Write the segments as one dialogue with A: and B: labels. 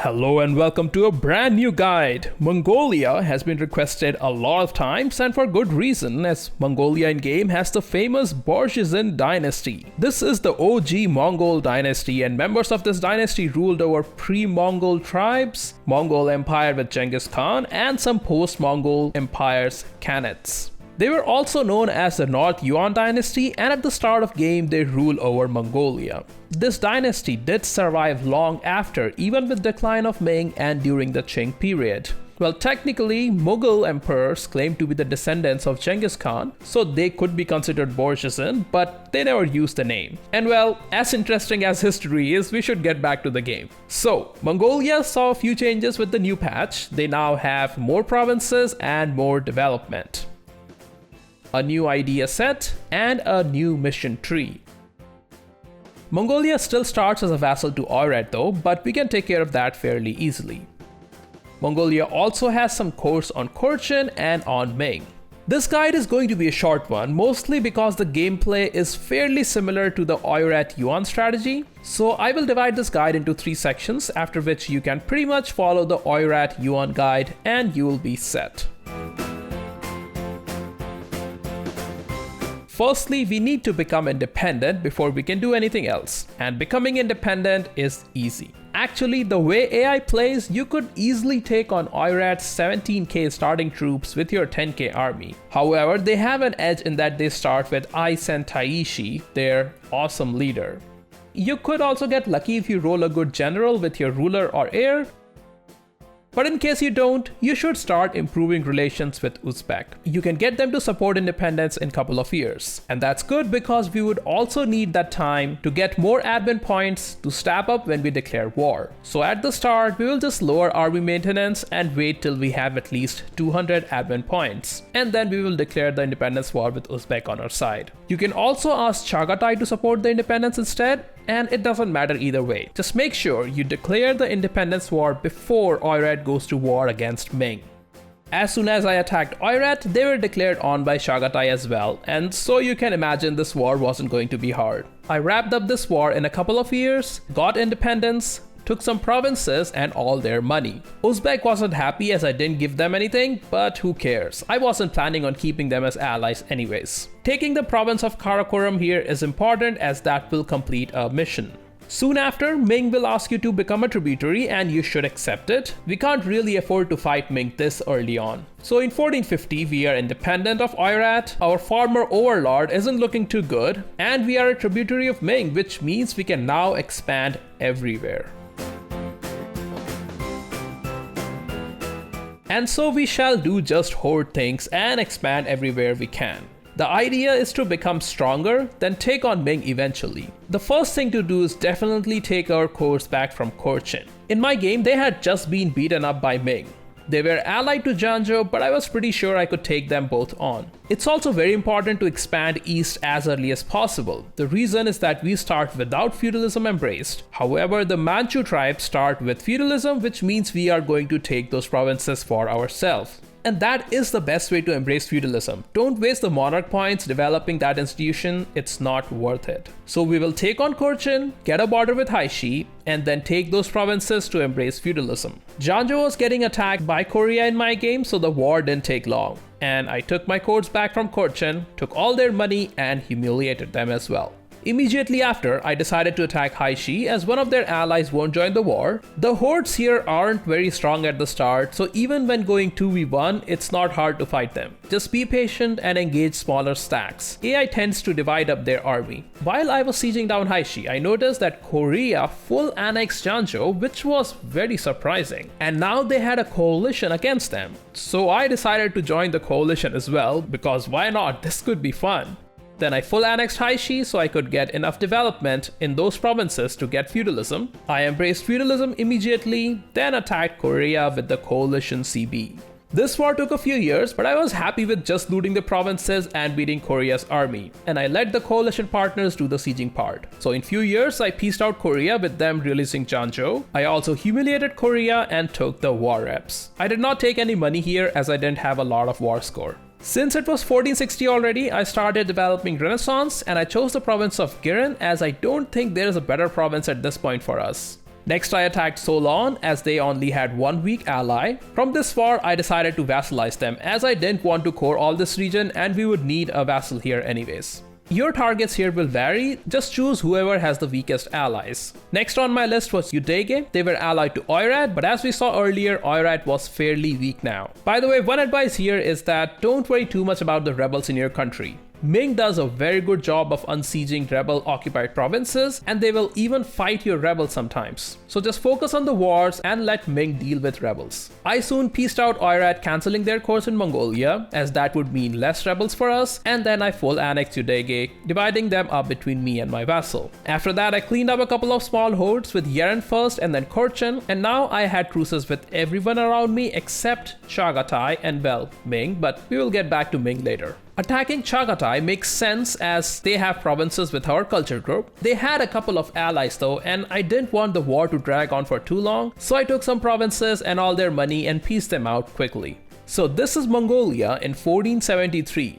A: Hello and welcome to a brand new guide. Mongolia has been requested a lot of times and for good reason, as Mongolia in game has the famous Borjigin dynasty. This is the OG Mongol dynasty and members of this dynasty ruled over pre-Mongol tribes, Mongol Empire with Genghis Khan and some post-Mongol empires Khanates. They were also known as the North Yuan dynasty and at the start of game they ruled over Mongolia. This dynasty did survive long after, even with decline of Ming and during the Qing period. Well, technically, Mughal emperors claimed to be the descendants of Genghis Khan, so they could be considered Borjigin, but they never used the name. And well, as interesting as history is, we should get back to the game. So, Mongolia saw a few changes with the new patch. They now have more provinces and more development, a new idea set, and a new mission tree. Mongolia still starts as a vassal to Oirat though, but we can take care of that fairly easily. Mongolia also has some cores on Khorchin and on Ming. This guide is going to be a short one, mostly because the gameplay is fairly similar to the Oirat Yuan strategy. So I will divide this guide into 3 sections, after which you can pretty much follow the Oirat Yuan guide and you will be set. Firstly, we need to become independent before we can do anything else, and becoming independent is easy. Actually, the way AI plays, you could easily take on Oirat's 17k starting troops with your 10k army. However, they have an edge in that they start with Aisen Taishi, their awesome leader. You could also get lucky if you roll a good general with your ruler or heir. But in case you don't, you should start improving relations with Uzbek. You can get them to support independence in a couple of years. And that's good because we would also need that time to get more admin points to stack up when we declare war. So at the start, we will just lower army maintenance and wait till we have at least 200 admin points. And then we will declare the independence war with Uzbek on our side. You can also ask Chagatai to support the independence instead, and it doesn't matter either way. Just make sure you declare the independence war before Oirat goes to war against Ming. As soon as I attacked Oirat, they were declared on by Chagatai as well, and so you can imagine this war wasn't going to be hard. I wrapped up this war in a couple of years, got independence, took some provinces and all their money. Uzbek wasn't happy as I didn't give them anything, but who cares? I wasn't planning on keeping them as allies anyways. Taking the province of Karakoram here is important as that will complete a mission. Soon after, Ming will ask you to become a tributary and you should accept it. We can't really afford to fight Ming this early on. So in 1450, we are independent of Oirat, our former overlord isn't looking too good, and we are a tributary of Ming, which means we can now expand everywhere. And so we shall do just hoard things and expand everywhere we can. The idea is to become stronger, then take on Ming eventually. The first thing to do is definitely take our cores back from Khorchin. In my game, they had just been beaten up by Ming. They were allied to Zhangzhou, but I was pretty sure I could take them both on. It's also very important to expand east as early as possible. The reason is that we start without feudalism embraced. However, the Manchu tribes start with feudalism, which means we are going to take those provinces for ourselves. And that is the best way to embrace feudalism. Don't waste the monarch points developing that institution, it's not worth it. So we will take on Khorchin, get a border with Haishi, and then take those provinces to embrace feudalism. Zhangzhou was getting attacked by Korea in my game, so the war didn't take long. And I took my cores back from Khorchin, took all their money, and humiliated them as well. Immediately after, I decided to attack Haishi as one of their allies won't join the war. The hordes here aren't very strong at the start, so even when going 2v1, it's not hard to fight them. Just be patient and engage smaller stacks. AI tends to divide up their army. While I was sieging down Haishi, I noticed that Korea full annexed Zhangzhou, which was very surprising. And now they had a coalition against them. So I decided to join the coalition as well, because why not? This could be fun. Then I full annexed Haishi so I could get enough development in those provinces to get feudalism. I embraced feudalism immediately, then attacked Korea with the coalition CB. This war took a few years, but I was happy with just looting the provinces and beating Korea's army, and I let the coalition partners do the sieging part. So in few years, I pieced out Korea with them releasing Zhangzhou. I also humiliated Korea and took the war reps. I did not take any money here as I didn't have a lot of war score. Since it was 1460 already, I started developing Renaissance and I chose the province of Girin as I don't think there is a better province at this point for us. Next, I attacked Solon as they only had one weak ally. From this far, I decided to vassalize them as I didn't want to core all this region and we would need a vassal here anyways. Your targets here will vary, just choose whoever has the weakest allies. Next on my list was Udege. They were allied to Oirat, but as we saw earlier, Oirat was fairly weak now. By the way, one advice here is that don't worry too much about the rebels in your country. Ming does a very good job of unsieging rebel-occupied provinces, and they will even fight your rebels sometimes. So just focus on the wars and let Ming deal with rebels. I soon pieced out Oirat cancelling their course in Mongolia, as that would mean less rebels for us, and then I full annexed Udege, dividing them up between me and my vassal. After that, I cleaned up a couple of small hordes with Yeren first and then Korchen, and now I had truces with everyone around me except Chagatai and well, Ming, but we will get back to Ming later. Attacking Chagatai makes sense as they have provinces with our culture group. They had a couple of allies though, and I didn't want the war to drag on for too long, so I took some provinces and all their money and pieced them out quickly. So this is Mongolia in 1473.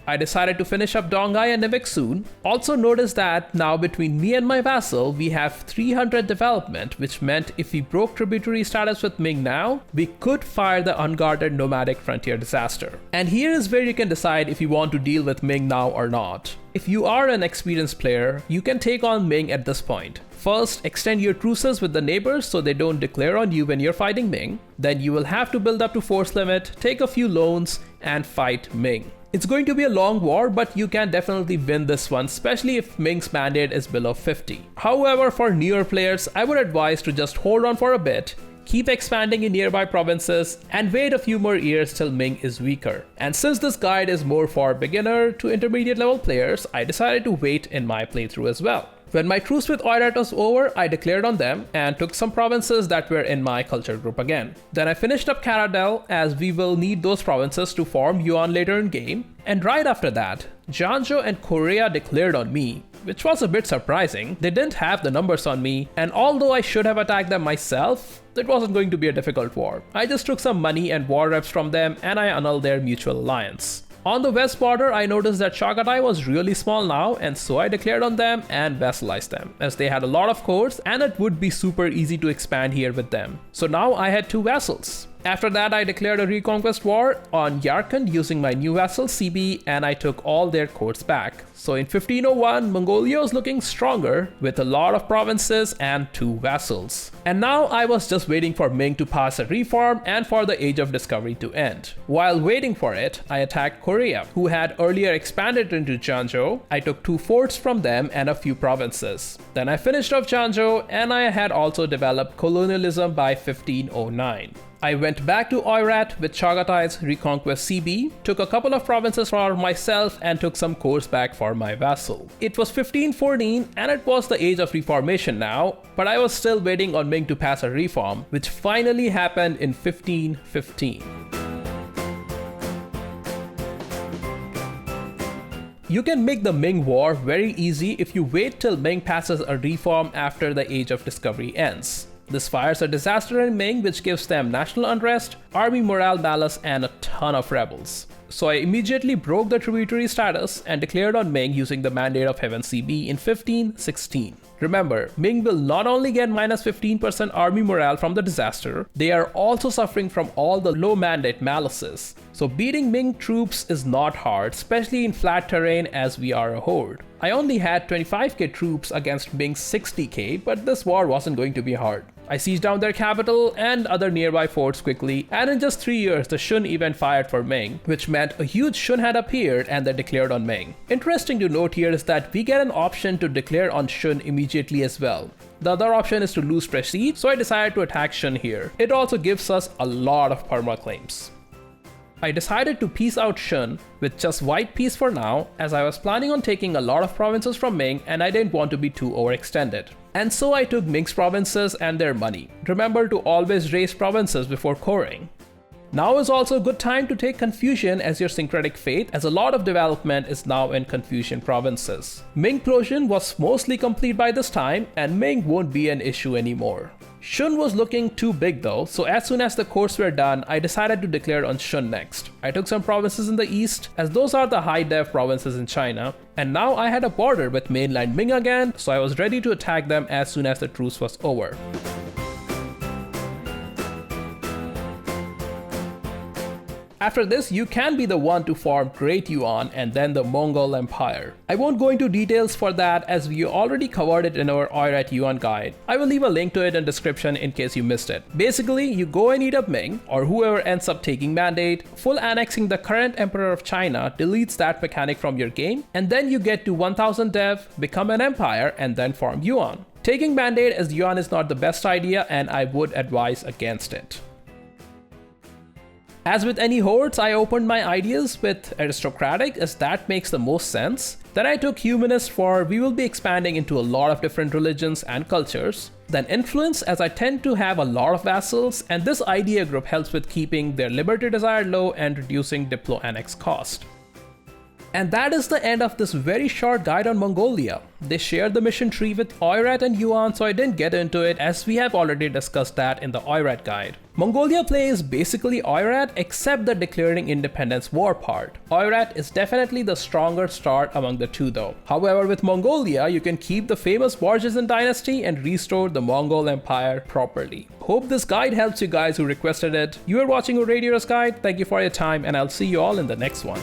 A: I decided to finish up Dongai and Nivik soon. Also notice that now between me and my vassal, we have 300 development, which meant if we broke tributary status with Ming now, we could fire the unguarded nomadic frontier disaster. And here is where you can decide if you want to deal with Ming now or not. If you are an experienced player, you can take on Ming at this point. First, extend your truces with the neighbors so they don't declare on you when you're fighting Ming. Then you will have to build up to force limit, take a few loans, and fight Ming. It's going to be a long war, but you can definitely win this one, especially if Ming's mandate is below 50. However, for newer players, I would advise to just hold on for a bit, keep expanding in nearby provinces, and wait a few more years till Ming is weaker. And since this guide is more for beginner to intermediate level players, I decided to wait in my playthrough as well. When my truce with Oirat was over, I declared on them and took some provinces that were in my culture group again. Then I finished up Karadel as we will need those provinces to form Yuan later in game. And right after that, Janzhou and Korea declared on me, which was a bit surprising. They didn't have the numbers on me, and although I should have attacked them myself, it wasn't going to be a difficult war. I just took some money and war reps from them and I annulled their mutual alliance. On the west border, I noticed that Chagatai was really small now, and so I declared on them and vassalized them, as they had a lot of cores and it would be super easy to expand here with them. So now I had 2 vassals. After that, I declared a reconquest war on Yarkand using my new vassal CB, and I took all their courts back. So in 1501, Mongolia was looking stronger with a lot of provinces and 2 vassals. And now I was just waiting for Ming to pass a reform and for the Age of Discovery to end. While waiting for it, I attacked Korea, who had earlier expanded into Janzhou. I took 2 forts from them and a few provinces. Then I finished off Janzhou, and I had also developed colonialism by 1509. I went back to Oirat with Chagatai's reconquest CB, took a couple of provinces for myself and took some cores back for my vassal. It was 1514 and it was the age of reformation now, but I was still waiting on Ming to pass a reform, which finally happened in 1515. You can make the Ming War very easy if you wait till Ming passes a reform after the Age of Discovery ends. This fires a disaster in Ming, which gives them national unrest, army morale balance, and a ton of rebels. So I immediately broke the tributary status and declared on Ming using the Mandate of Heaven CB in 1516. Remember, Ming will not only get minus 15% army morale from the disaster, they are also suffering from all the low mandate malices. So beating Ming troops is not hard, especially in flat terrain as we are a horde. I only had 25k troops against Ming's 60k, but this war wasn't going to be hard. I sieged down their capital and other nearby forts quickly, and in just 3 years the Shun event fired for Ming, which meant a huge Shun had appeared and they declared on Ming. Interesting to note here is that we get an option to declare on Shun immediately as well. The other option is to lose prestige, so I decided to attack Shun here. It also gives us a lot of perma claims. I decided to peace out Shun with just white peace for now, as I was planning on taking a lot of provinces from Ming and I didn't want to be too overextended. And so I took Ming's provinces and their money. Remember to always raise provinces before coring. Now is also a good time to take Confucian as your syncretic faith, as a lot of development is now in Confucian provinces. Ming Persian was mostly complete by this time, and Ming won't be an issue anymore. Shun was looking too big though, so as soon as the courts were done, I decided to declare on Shun next. I took some provinces in the east, as those are the high-def provinces in China, and now I had a border with mainland Ming again, so I was ready to attack them as soon as the truce was over. After this, you can be the one to form Great Yuan and then the Mongol Empire. I won't go into details for that as we already covered it in our Oirat Yuan guide. I will leave a link to it in description in case you missed it. Basically, you go and eat up Ming, or whoever ends up taking Mandate. Full annexing the current Emperor of China deletes that mechanic from your game, and then you get to 1000 dev, become an empire, and then form Yuan. Taking Mandate as Yuan is not the best idea, and I would advise against it. As with any hordes, I opened my ideas with aristocratic as that makes the most sense. Then I took humanist for we will be expanding into a lot of different religions and cultures. Then influence as I tend to have a lot of vassals, and this idea group helps with keeping their liberty desire low and reducing diplo annex cost. And that is the end of this very short guide on Mongolia. They shared the mission tree with Oirat and Yuan, so I didn't get into it as we have already discussed that in the Oirat guide. Mongolia play is basically Oirat except the declaring independence war part. Oirat is definitely the stronger start among the two though. However, with Mongolia, you can keep the famous Borgian dynasty and restore the Mongol Empire properly. Hope this guide helps you guys who requested it. You are watching a Radio's guide. Thank you for your time, and I'll see you all in the next one.